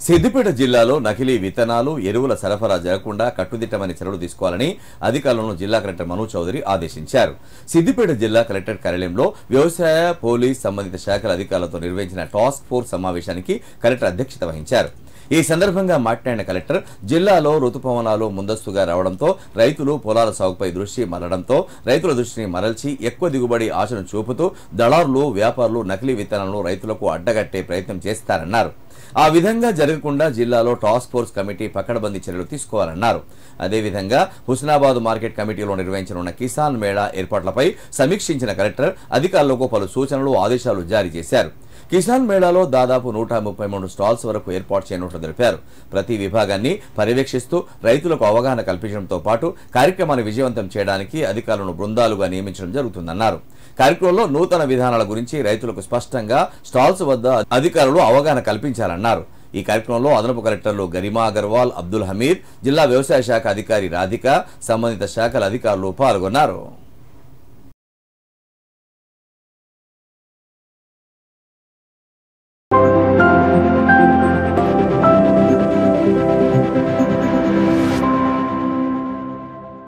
సిద్దిపేట జిల్లాలో నకిలీ విత్తనాలు, ఎరువుల సరఫరా జరగకుండా కట్టుదిట్టమైన చర్యలు తీసుకోవాలని అధికారులను జిల్లా కలెక్టర్ మనోజ్ చౌదరి ఆదేశించారు. సిద్దిపేట జిల్లా కలెక్టర్ కార్యాలయంలో వ్యవసాయ, పోలీస్ సంబంధిత శాఖల అధికారులతో నిర్వహించిన టాస్క్ ఫోర్స్ సమావేశానికి కలెక్టర్ అధ్యక్షత వహించారు. ఈ సందర్భంగా మాట్లాడిన కలెక్టర్, జిల్లాలో రుతుపవనాలు ముందస్తుగా రావడంతో రైతులు పొలాల సాగుపై దృష్టి మళ్లడంతో రైతుల దృష్టిని మరల్చి ఎక్కువ దిగుబడి ఆశను చూపుతూ దళారులు, వ్యాపారులు నకిలీ విత్తనాలను రైతులకు అడ్డగట్టే ప్రయత్నం చేస్తారన్నారు. ఆ విధంగా జరగకుండా జిల్లాలో టాస్క్ ఫోర్స్ కమిటీ పకడ్బందీ చర్యలు తీసుకోవాలన్నారు. అదేవిధంగా హుస్నాబాద్ మార్కెట్ కమిటీలో నిర్వహించనున్న కిసాన్ మేళా ఏర్పాట్లపై సమీక్షించిన కలెక్టర్ అధికారులకు పలు సూచనలు, ఆదేశాలు జారీ చేశారు. కిసాన్ మేళాలో దాదాపు 133 స్టాల్స్ వరకు ఏర్పాటు చేయనున్నట్లు తెలిపారు. ప్రతి విభాగాన్ని పర్యవేక్షిస్తూ రైతులకు అవగాహన కల్పించడంతో పాటు కార్యక్రమాన్ని విజయవంతం చేయడానికి అధికారులను బృందాలుగా నియమించడం జరుగుతుందన్నారు. కార్యక్రమంలో నూతన విధానాల గురించి రైతులకు స్పష్టంగా స్టాల్స్ వద్ద అధికారులు అవగాహన కల్పించాలన్నారు. ఈ కార్యక్రమంలో అదనపు కలెక్టర్లు గరిమా అగర్వాల్, అబ్దుల్ హమీద్, జిల్లా వ్యవసాయ శాఖ అధికారి రాధిక, సంబంధిత శాఖల అధికారులు పాల్గొన్నారు.